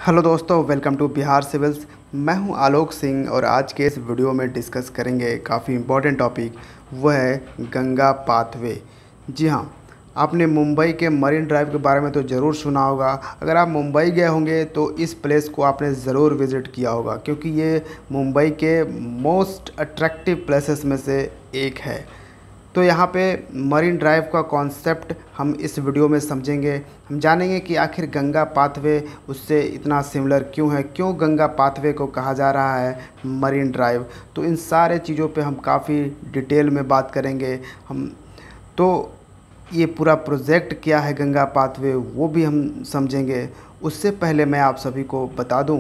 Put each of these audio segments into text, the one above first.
Hello दोस्तों, welcome to Bihar civils. मैं हूं आलोक सिंह और आज के इस वीडियो में डिस्कस करेंगे काफ़ी इम्पोर्टेंट टॉपिक। वह है गंगा पाथवे। जी हां, आपने मुंबई के मरीन ड्राइव के बारे में तो ज़रूर सुना होगा। अगर आप मुंबई गए होंगे तो इस प्लेस को आपने ज़रूर विज़िट किया होगा, क्योंकि ये मुंबई के मोस्ट अट्रैक्टिव प्लेसेस में से एक है। तो यहाँ पे मरीन ड्राइव का कॉन्सेप्ट हम इस वीडियो में समझेंगे। हम जानेंगे कि आखिर गंगा पाथवे उससे इतना सिमिलर क्यों है, क्यों गंगा पाथवे को कहा जा रहा है मरीन ड्राइव। तो इन सारे चीज़ों पे हम काफ़ी डिटेल में बात करेंगे। हम तो ये पूरा प्रोजेक्ट क्या है गंगा पाथवे, वो भी हम समझेंगे। उससे पहले मैं आप सभी को बता दूं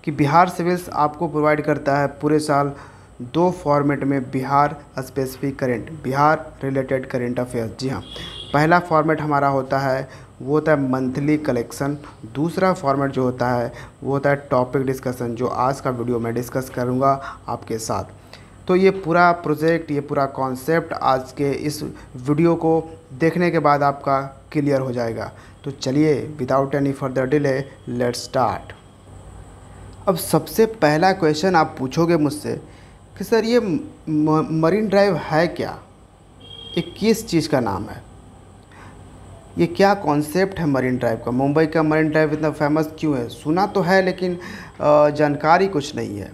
कि बिहार सिविल्स आपको प्रोवाइड करता है पूरे साल दो फॉर्मेट में Bihar specific current, Bihar related current affairs. जी हाँ, पहला फॉर्मेट हमारा होता है वो होता है मंथली कलेक्शन। दूसरा फॉर्मेट जो होता है वो होता है टॉपिक डिस्कशन, जो आज का वीडियो में डिस्कस करूँगा आपके साथ। तो ये पूरा प्रोजेक्ट, ये पूरा कॉन्सेप्ट आज के इस वीडियो को देखने के बाद आपका क्लियर हो जाएगा। तो चलिए without any further delay let's start. अब सबसे पहला क्वेश्चन आप पूछोगे मुझसे कि सर ये मरीन ड्राइव है क्या, ये किस चीज़ का नाम है, ये क्या कॉन्सेप्ट है मरीन ड्राइव का, मुंबई का मरीन ड्राइव इतना फेमस क्यों है। सुना तो है लेकिन जानकारी कुछ नहीं है।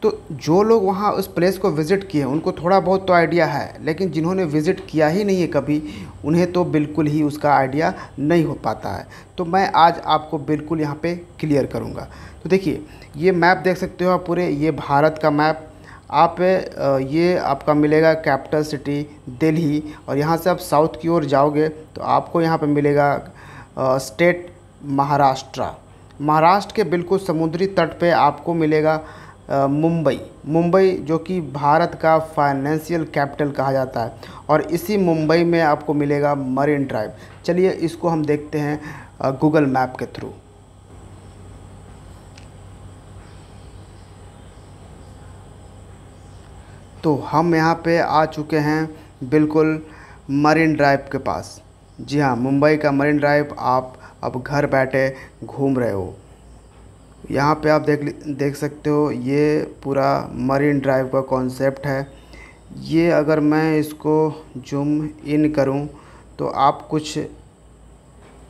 तो जो लोग वहाँ उस प्लेस को विज़िट किए हैं उनको थोड़ा बहुत तो आइडिया है, लेकिन जिन्होंने विज़िट किया ही नहीं है कभी, उन्हें तो बिल्कुल ही उसका आइडिया नहीं हो पाता है। तो मैं आज आपको बिल्कुल यहाँ पे क्लियर करूँगा। तो देखिए, ये मैप देख सकते हो आप, पूरे ये भारत का मैप। आप ये आपका मिलेगा कैपिटल सिटी दिल्ली, और यहाँ से आप साउथ की ओर जाओगे तो आपको यहाँ पे मिलेगा स्टेट महाराष्ट्र। महाराष्ट्र के बिल्कुल समुद्री तट पे आपको मिलेगा मुंबई, जो कि भारत का फाइनेंशियल कैपिटल कहा जाता है, और इसी मुंबई में आपको मिलेगा मरीन ड्राइव। चलिए इसको हम देखते हैं गूगल मैप के थ्रू। तो हम यहाँ पे आ चुके हैं बिल्कुल मरीन ड्राइव के पास। जी हाँ, मुंबई का मरीन ड्राइव आप अब घर बैठे घूम रहे हो। यहाँ पे आप देख सकते हो, ये पूरा मरीन ड्राइव का कॉन्सेप्ट है। ये अगर मैं इसको जूम इन करूँ तो आप कुछ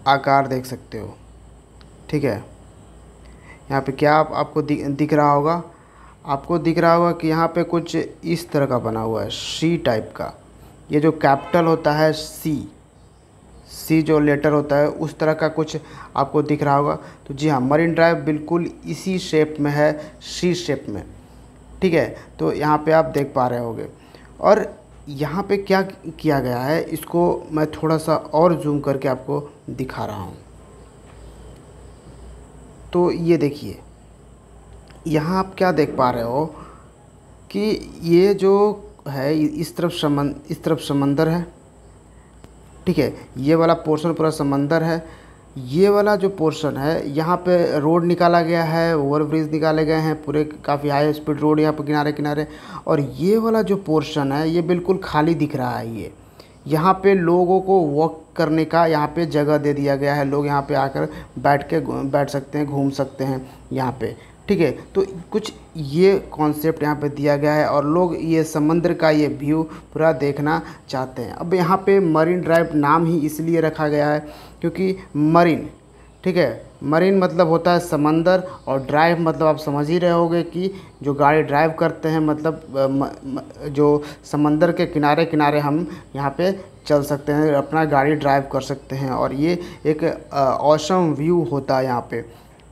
आकार देख सकते हो। ठीक है, यहाँ पे क्या आपको दिख रहा होगा, आपको दिख रहा होगा कि यहाँ पे कुछ इस तरह का बना हुआ है, सी टाइप का। ये जो कैपिटल होता है सी जो लेटर होता है, उस तरह का कुछ आपको दिख रहा होगा। तो जी हाँ, मरीन ड्राइव बिल्कुल इसी शेप में है, सी शेप में। ठीक है, तो यहाँ पे आप देख पा रहे होगे। और यहाँ पे क्या किया गया है, इसको मैं थोड़ा सा और जूम करके आपको दिखा रहा हूँ। तो ये देखिए, यहाँ आप क्या देख पा रहे हो कि ये जो है इस तरफ समंदर है। ठीक है, ये वाला पोर्शन पूरा समंदर है। ये वाला जो पोर्शन है, यहाँ पे रोड निकाला गया है, ओवरब्रिज निकाले गए हैं, पूरे काफ़ी हाई स्पीड रोड यहाँ पर किनारे किनारे। और ये वाला जो पोर्शन है ये बिल्कुल खाली दिख रहा है। ये यहाँ पे लोगों को वॉक करने का यहाँ पे जगह दे दिया गया है। लोग यहाँ पे आकर बैठ सकते हैं, घूम सकते हैं यहाँ पे। ठीक है, तो कुछ ये कॉन्सेप्ट यहाँ पे दिया गया है, और लोग ये समंदर का ये व्यू पूरा देखना चाहते हैं। अब यहाँ पे मरीन ड्राइव नाम ही इसलिए रखा गया है क्योंकि मरीन, ठीक है, मरीन मतलब होता है समंदर, और ड्राइव मतलब आप समझ ही रहे होगे कि जो गाड़ी ड्राइव करते हैं, मतलब जो समंदर के किनारे किनारे हम यहाँ पे चल सकते हैं, अपना गाड़ी ड्राइव कर सकते हैं, और ये एक ऑसम व्यू होता है यहाँ पे।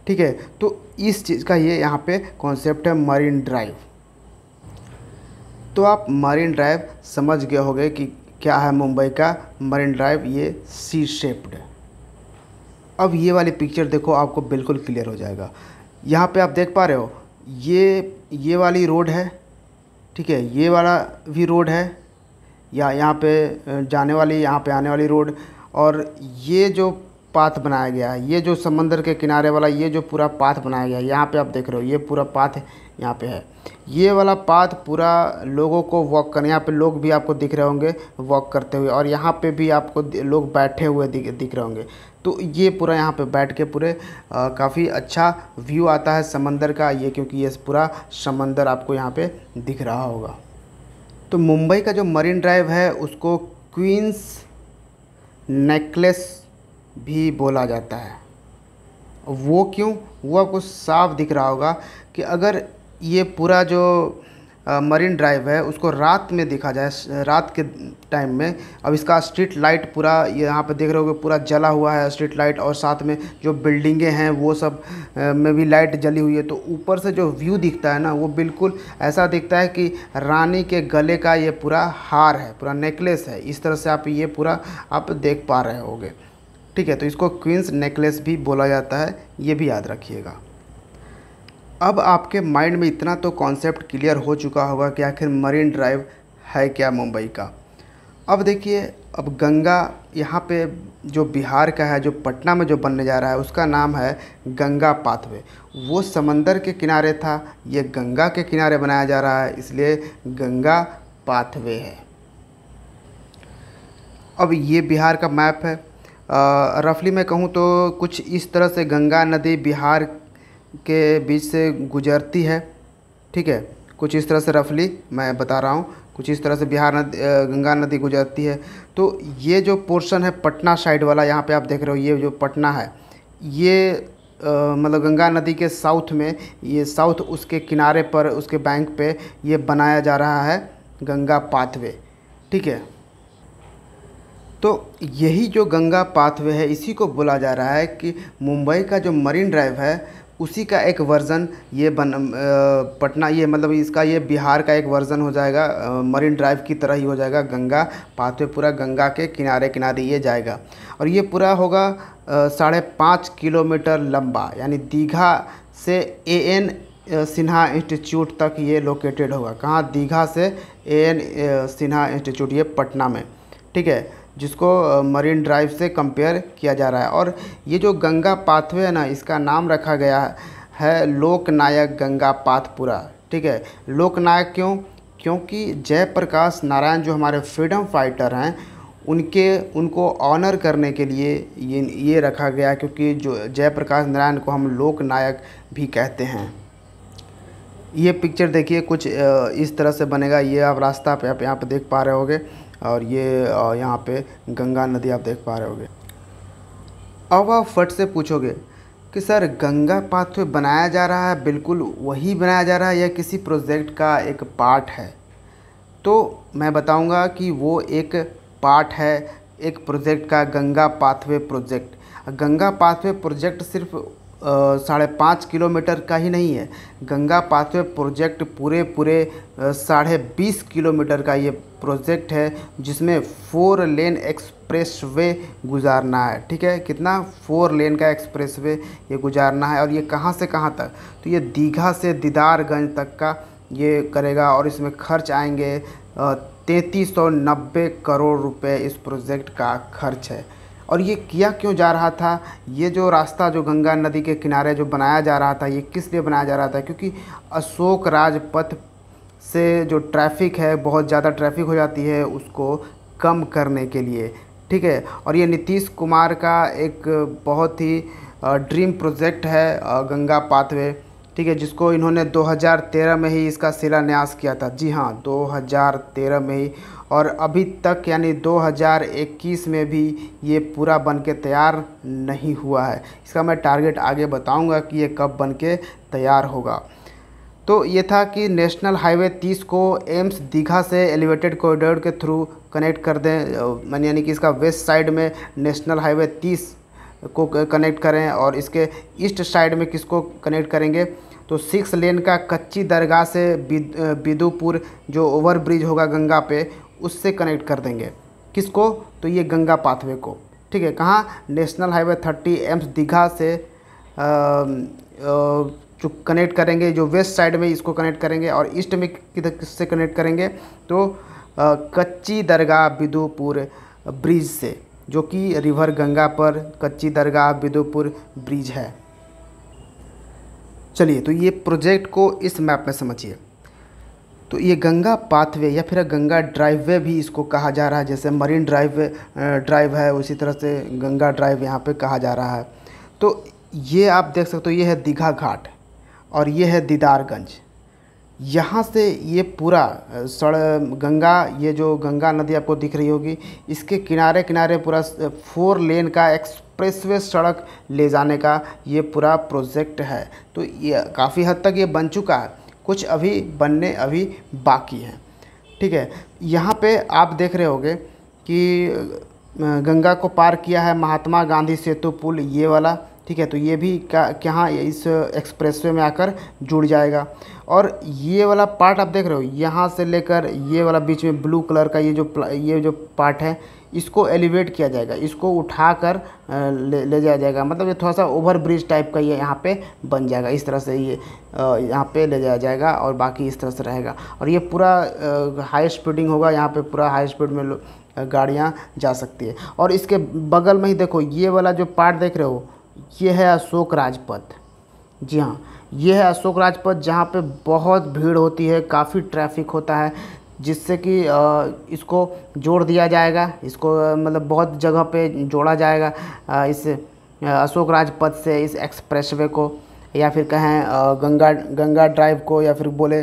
ठीक है, तो इस चीज़ का ये यहाँ पे कॉन्सेप्ट है मरीन ड्राइव। तो आप मरीन ड्राइव समझ गए होंगे कि क्या है मुंबई का मरीन ड्राइव, ये सी शेप्ड है। अब ये वाली पिक्चर देखो, आपको बिल्कुल क्लियर हो जाएगा। यहाँ पे आप देख पा रहे हो, ये वाली रोड है। ठीक है, ये वाला भी रोड है, या यहाँ पे जाने वाली, यहाँ पे आने वाली रोड। और ये जो पाथ बनाया गया है, ये जो समंदर के किनारे वाला ये जो पूरा पाथ बनाया गया है, यहाँ पे आप देख रहे हो, ये पूरा पाथ यहाँ पे है। ये वाला पाथ पूरा लोगों को वॉक करने, यहाँ पे लोग भी आपको दिख रहे होंगे वॉक करते हुए, और यहाँ पे भी आपको लोग बैठे हुए दिख रहे होंगे। तो ये पूरा यहाँ पे बैठ के पूरे काफ़ी अच्छा व्यू आता है समंदर का, ये क्योंकि ये पूरा समंदर आपको यहाँ पे दिख रहा होगा। तो मुंबई का जो मरीन ड्राइव है उसको क्वींस नेकलेस भी बोला जाता है। वो क्यों? वो आपको साफ दिख रहा होगा कि अगर ये पूरा जो मरीन ड्राइव है उसको रात में देखा जाए, रात के टाइम में, अब इसका स्ट्रीट लाइट पूरा ये यहाँ पे देख रहे होगे पूरा जला हुआ है स्ट्रीट लाइट, और साथ में जो बिल्डिंगें हैं वो सब में भी लाइट जली हुई है। तो ऊपर से जो व्यू दिखता है ना वो बिल्कुल ऐसा दिखता है कि रानी के गले का ये पूरा हार है, पूरा नेकलेस है। इस तरह से आप ये पूरा आप देख पा रहे होगे, ठीक है। तो इसको क्वींस नेकलेस भी बोला जाता है, ये भी याद रखिएगा। अब आपके माइंड में इतना तो कॉन्सेप्ट क्लियर हो चुका होगा कि आखिर मरीन ड्राइव है क्या मुंबई का। अब देखिए, अब गंगा यहाँ पे जो बिहार का है, जो पटना में जो बनने जा रहा है उसका नाम है गंगा पाथवे। वो समंदर के किनारे था, ये गंगा के किनारे बनाया जा रहा है, इसलिए गंगा पाथवे है। अब ये बिहार का मैप है। रफली मैं कहूँ तो कुछ इस तरह से गंगा नदी बिहार के बीच से गुजरती है, ठीक है। कुछ इस तरह से रफली मैं बता रहा हूँ, कुछ इस तरह से गंगा नदी गुजरती है। तो ये जो पोर्शन है पटना साइड वाला, यहाँ पे आप देख रहे हो ये जो पटना है, ये मतलब गंगा नदी के साउथ में, ये साउथ उसके किनारे पर, उसके बैंक पे ये बनाया जा रहा है गंगा पाथवे, ठीक है। तो यही जो गंगा पाथवे है इसी को बोला जा रहा है कि मुंबई का जो मरीन ड्राइव है उसी का एक वर्ज़न ये पटना, ये मतलब इसका ये बिहार का एक वर्ज़न हो जाएगा, मरीन ड्राइव की तरह ही हो जाएगा। गंगा पाथवे पूरा गंगा के किनारे किनारे ये जाएगा, और ये पूरा होगा 5.5 किलोमीटर लंबा, यानी दीघा से AN सिन्हा इंस्टीट्यूट तक ये लोकेटेड होगा। कहाँ? दीघा से AN सिन्हा इंस्टीट्यूट, ये पटना में, ठीक है, जिसको मरीन ड्राइव से कंपेयर किया जा रहा है। और ये जो गंगा पाथवे है ना, इसका नाम रखा गया है लोकनायक गंगा पाथपुरा, ठीक है। लोकनायक क्यों? क्योंकि जयप्रकाश नारायण जो हमारे फ्रीडम फाइटर हैं उनको ऑनर करने के लिए ये रखा गया, क्योंकि जो जयप्रकाश नारायण को हम लोकनायक भी कहते हैं। ये पिक्चर देखिए कुछ इस तरह से बनेगा। ये आप रास्ता पे आप यहाँ पे देख पा रहे होगे, और ये यहाँ पे गंगा नदी आप देख पा रहे होगे। अब आप फट से पूछोगे कि सर गंगा पाथवे बनाया जा रहा है, बिल्कुल वही बनाया जा रहा है या किसी प्रोजेक्ट का एक पार्ट है? तो मैं बताऊंगा कि वो एक पार्ट है एक प्रोजेक्ट का, Ganga pathway project. Ganga pathway project सिर्फ 5.5 किलोमीटर का ही नहीं है। गंगा पाथवे प्रोजेक्ट पूरे 20.5 किलोमीटर का ये प्रोजेक्ट है, जिसमें 4 लेन एक्सप्रेस वे गुजारना है, ठीक है। कितना? 4 लेन का एक्सप्रेस वे ये गुजारना है। और ये कहाँ से कहाँ तक? तो ये दीघा से दीदारगंज तक का ये करेगा, और इसमें खर्च आएंगे 3390 करोड़ रुपए इस प्रोजेक्ट का खर्च है। और ये किया क्यों जा रहा था? ये जो रास्ता जो गंगा नदी के किनारे जो बनाया जा रहा था, ये किस लिए बनाया जा रहा था? क्योंकि अशोक राजपथ से जो ट्रैफिक है, बहुत ज़्यादा ट्रैफिक हो जाती है, उसको कम करने के लिए, ठीक है। और ये नीतीश कुमार का एक बहुत ही ड्रीम प्रोजेक्ट है गंगा पाथवे, ठीक है, जिसको इन्होंने 2013 में ही इसका शिलान्यास किया था। जी हाँ, 2013 में ही। और अभी तक यानी 2021 में भी ये पूरा बन के तैयार नहीं हुआ है। इसका मैं टारगेट आगे बताऊंगा कि ये कब बन के तैयार होगा। तो ये था कि नेशनल हाईवे 30 को एम्स दीघा से एलिवेटेड कॉरिडोर के थ्रू कनेक्ट कर दें, यानी कि इसका वेस्ट साइड में नेशनल हाईवे 30 को कनेक्ट करें, और इसके ईस्ट साइड में किसको कनेक्ट करेंगे? तो 6 लेन का कच्ची दरगाह से बिदुपुर जो ओवर ब्रिज होगा गंगा पे, उससे कनेक्ट कर देंगे। किसको? तो ये गंगा पाथवे को, ठीक है। कहाँ? नेशनल हाईवे 30 एम्स दीघा से जो कनेक्ट करेंगे, जो वेस्ट साइड में इसको कनेक्ट करेंगे, और ईस्ट में किससे कनेक्ट करेंगे? तो कच्ची दरगाह बिदुपुर ब्रिज से, जो कि रिवर गंगा पर कच्ची दरगाह बिदुपुर ब्रिज है। चलिए, तो ये प्रोजेक्ट को इस मैप में समझिए। तो ये गंगा पाथवे या फिर गंगा ड्राइववे भी इसको कहा जा रहा है। जैसे मरीन ड्राइव है, उसी तरह से गंगा ड्राइव यहाँ पे कहा जा रहा है। तो ये आप देख सकते हो, ये है दीघा घाट और ये है दीदारगंज। यहाँ से ये पूरा गंगा, ये जो गंगा नदी आपको दिख रही होगी, इसके किनारे किनारे पूरा 4 लेन का एक्सप्रेसवे सड़क ले जाने का ये पूरा प्रोजेक्ट है। तो ये काफ़ी हद तक ये बन चुका है, कुछ अभी बनने अभी बाकी हैं। ठीक है, यहाँ पे आप देख रहे होंगे कि गंगा को पार किया है महात्मा गांधी सेतु पुल, ये वाला। ठीक है, तो ये भी कहाँ इस एक्सप्रेसवे में आकर जुड़ जाएगा। और ये वाला पार्ट आप देख रहे हो, यहाँ से लेकर ये वाला बीच में ब्लू कलर का ये जो पार्ट है, इसको एलिवेट किया जाएगा, इसको उठाकर ले जाया जाएगा। मतलब ये थोड़ा सा ओवर ब्रिज टाइप का ये यहाँ पे बन जाएगा। इस तरह से ये यहाँ पे ले जाया जाएगा और बाकी इस तरह से रहेगा। और ये पूरा हाई स्पीडिंग होगा, यहाँ पे पूरा हाई स्पीड में गाड़ियाँ जा सकती है। और इसके बगल में ही देखो, ये वाला जो पार्ट देख रहे हो, ये है अशोक राजपथ। जी हाँ, ये है अशोक राजपथ, जहाँ पे बहुत भीड़ होती है, काफ़ी ट्रैफिक होता है, जिससे कि इसको जोड़ दिया जाएगा। इसको मतलब बहुत जगह पे जोड़ा जाएगा, इस अशोक राजपथ से इस एक्सप्रेसवे को, या फिर कहें गंगा ड्राइव को, या फिर बोले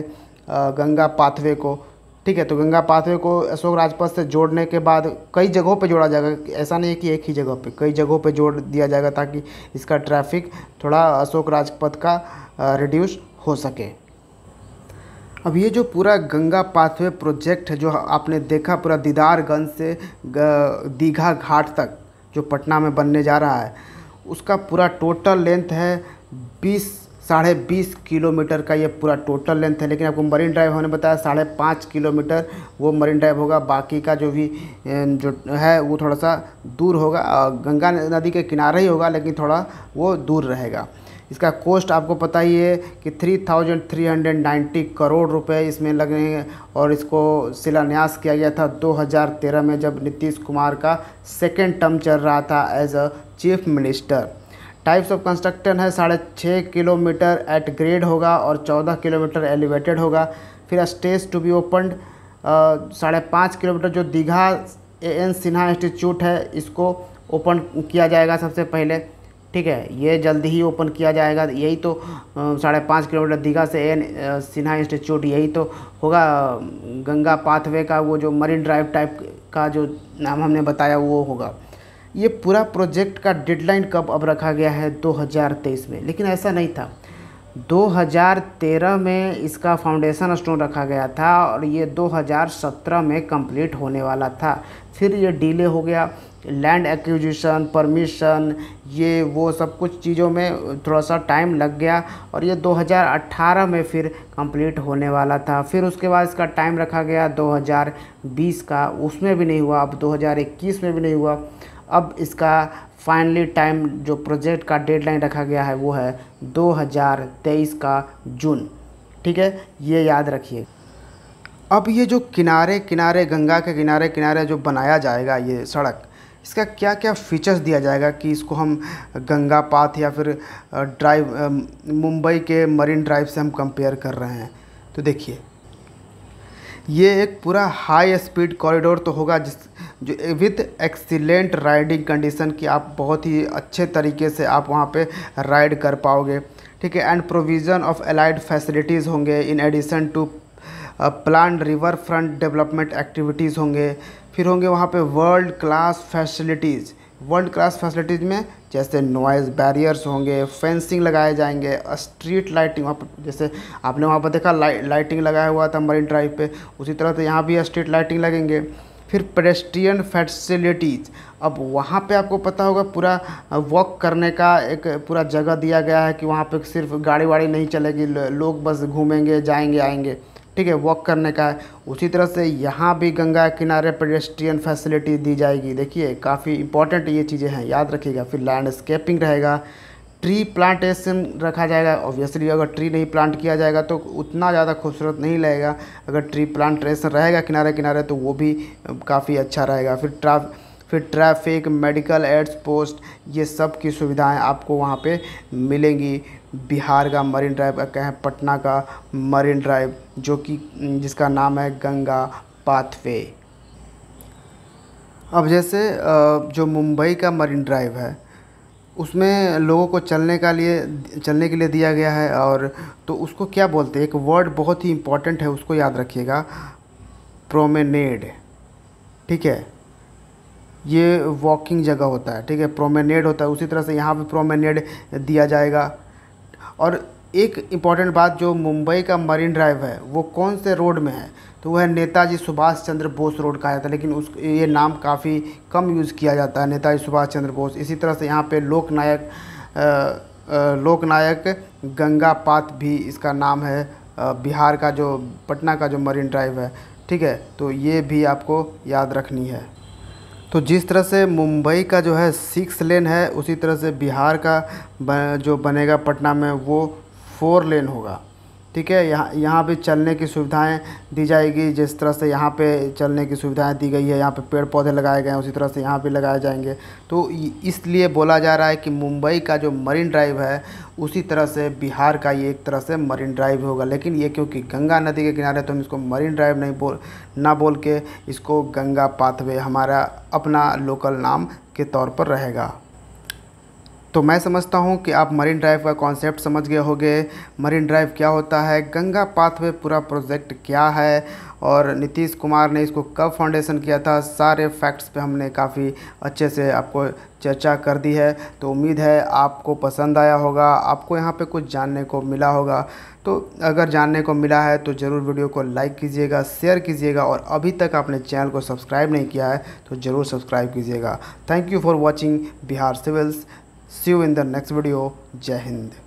गंगा पाथवे को। ठीक है, तो गंगा पाथवे को अशोक राजपथ से जोड़ने के बाद कई जगहों पे जोड़ा जाएगा। ऐसा नहीं है कि एक ही जगह पे, कई जगहों पे जोड़ दिया जाएगा, ताकि इसका ट्रैफिक थोड़ा अशोक राजपथ का रिड्यूस हो सके। अब ये जो पूरा गंगा पाथवे प्रोजेक्ट है, जो आपने देखा पूरा दीदारगंज से दीघा घाट तक जो पटना में बनने जा रहा है, उसका पूरा टोटल लेंथ है साढ़े 20 किलोमीटर का। ये पूरा टोटल लेंथ है। लेकिन आपको मरीन ड्राइव हमने बताया 5.5 किलोमीटर वो मरीन ड्राइव होगा। बाकी का जो भी जो है वो थोड़ा सा दूर होगा, गंगा नदी के किनारे ही होगा, लेकिन थोड़ा वो दूर रहेगा। इसका कॉस्ट आपको पता ही है कि 3,390 करोड़ रुपए इसमें लगेंगे। और इसको शिलान्यास किया गया था 2013 में, जब नीतीश कुमार का सेकेंड टर्म चल रहा था as a chief minister. Types of construction है 6.5 किलोमीटर एट ग्रेड होगा और 14 किलोमीटर एलिवेटेड होगा। फिर stage two be opened 5.5 kilometre जो दीघा AN सिन्हा इंस्टीट्यूट है, इसको ओपन किया जाएगा सबसे पहले। ठीक है, ये जल्दी ही ओपन किया जाएगा। यही तो 5.5 किलोमीटर दीघा से AN सिन्हा इंस्टीट्यूट, यही तो होगा गंगा पाथवे का वो जो मरीन ड्राइव टाइप का जो नाम हमने बताया वो होगा। ये पूरा प्रोजेक्ट का डेडलाइन कब अब रखा गया है? 2023 में। लेकिन ऐसा नहीं था, 2013 में इसका फाउंडेशन स्टोन रखा गया था और ये 2017 में कंप्लीट होने वाला था। फिर ये डिले हो गया, लैंड एक्विजिशन, परमिशन, ये वो सब कुछ चीज़ों में थोड़ा सा टाइम लग गया और ये 2018 में फिर कंप्लीट होने वाला था। फिर उसके बाद इसका टाइम रखा गया 2020 का, उसमें भी नहीं हुआ। अब 2021 में भी नहीं हुआ। अब इसका फाइनली टाइम जो प्रोजेक्ट का डेडलाइन रखा गया है वो है 2023 का जून। ठीक है, ये याद रखिए। अब ये जो किनारे किनारे गंगा के किनारे किनारे जो बनाया जाएगा ये सड़क, इसका क्या क्या फीचर्स दिया जाएगा कि इसको हम गंगा पाथ या फिर ड्राइव मुंबई के मरीन ड्राइव से हम कंपेयर कर रहे हैं। तो देखिए, ये एक पूरा हाई स्पीड कॉरिडोर तो होगा जो विथ एक्सीलेंट राइडिंग कंडीशन की आप बहुत ही अच्छे तरीके से आप वहाँ पे राइड कर पाओगे। ठीक है, and provision of allied facilities होंगे in addition to plan river front development activities होंगे। फिर होंगे वहाँ पे वर्ल्ड क्लास फैसिलिटीज़ में जैसे नॉइज़ बैरियर्स होंगे, फेंसिंग लगाए जाएंगे, स्ट्रीट लाइटिंग, वहाँ पर जैसे आपने वहाँ पर देखा लाइटिंग लगाया हुआ था मरीन ड्राइव पे, उसी तरह से यहाँ भी स्ट्रीट लाइटिंग लगेंगे। फिर पेडेस्ट्रियन फैसिलिटीज़, अब वहाँ पे आपको पता होगा पूरा वॉक करने का एक पूरा जगह दिया गया है कि वहाँ पे सिर्फ गाड़ी वाड़ी नहीं चलेगी, लोग बस घूमेंगे जाएंगे आएंगे। ठीक है, वॉक करने का है। उसी तरह से यहाँ भी गंगा किनारे पेडेस्ट्रियन फैसिलिटी दी जाएगी। देखिए, काफ़ी इंपॉर्टेंट ये चीज़ें हैं, याद रखिएगा। फिर लैंडस्केपिंग रहेगा, ट्री प्लांटेशन रखा जाएगा। ऑब्वियसली अगर ट्री नहीं प्लांट किया जाएगा तो उतना ज़्यादा खूबसूरत नहीं लगेगा। अगर ट्री प्लांटेशन रहेगा किनारे किनारे तो वो भी काफ़ी अच्छा रहेगा। फिर फिर ट्रैफिक, मेडिकल एड्स पोस्ट, ये सब की सुविधाएं आपको वहाँ पे मिलेंगी। बिहार का मरीन ड्राइव का कहें, पटना का मरीन ड्राइव, जो कि जिसका नाम है गंगा पाथवे। अब जैसे जो मुंबई का मरीन ड्राइव है उसमें लोगों को चलने के लिए दिया गया है, और तो उसको क्या बोलते हैं, एक वर्ड बहुत ही इम्पोर्टेंट है, उसको याद रखिएगा, प्रोमेनेड। ठीक है, ये वॉकिंग जगह होता है, ठीक है, प्रोमेनेड होता है। उसी तरह से यहाँ पे प्रोमेनेड दिया जाएगा। और एक इम्पॉर्टेंट बात, जो मुंबई का मरीन ड्राइव है वो कौन से रोड में है, तो वह नेताजी सुभाष चंद्र बोस रोड कहा जाता है, लेकिन ये नाम काफ़ी कम यूज़ किया जाता है, नेताजी सुभाष चंद्र बोस। इसी तरह से यहाँ पे लोकनायक गंगा पाथ भी इसका नाम है, बिहार का जो पटना का जो मरीन ड्राइव है। ठीक है, तो ये भी आपको याद रखनी है। तो जिस तरह से मुंबई का जो है 6 लेन है, उसी तरह से बिहार का जो बनेगा पटना में वो 4 लेन होगा। ठीक है, यहाँ भी चलने की सुविधाएं दी जाएगी। जिस तरह से यहाँ पे चलने की सुविधाएं दी गई है, यहाँ पे पेड़ पौधे लगाए गए हैं, उसी तरह से यहाँ भी लगाए जाएंगे। तो इसलिए बोला जा रहा है कि मुंबई का जो मरीन ड्राइव है उसी तरह से बिहार का ये एक तरह से मरीन ड्राइव होगा। लेकिन ये क्योंकि गंगा नदी के किनारे, तो हम इसको मरीन ड्राइव ना बोल के इसको गंगा पाथवे हमारा अपना लोकल नाम के तौर पर रहेगा। तो मैं समझता हूँ कि आप मरीन ड्राइव का कॉन्सेप्ट समझ गए होंगे। मरीन ड्राइव क्या होता है, गंगा पाथवे पूरा प्रोजेक्ट क्या है, और नीतीश कुमार ने इसको कब फाउंडेशन किया था, सारे फैक्ट्स पे हमने काफ़ी अच्छे से आपको चर्चा कर दी है। तो उम्मीद है आपको पसंद आया होगा, आपको यहाँ पे कुछ जानने को मिला होगा। तो अगर जानने को मिला है तो ज़रूर वीडियो को लाइक कीजिएगा, शेयर कीजिएगा, और अभी तक आपने चैनल को सब्सक्राइब नहीं किया है तो ज़रूर सब्सक्राइब कीजिएगा। Thank you for watching Bihar civils. See you in the next video. Jai Hind.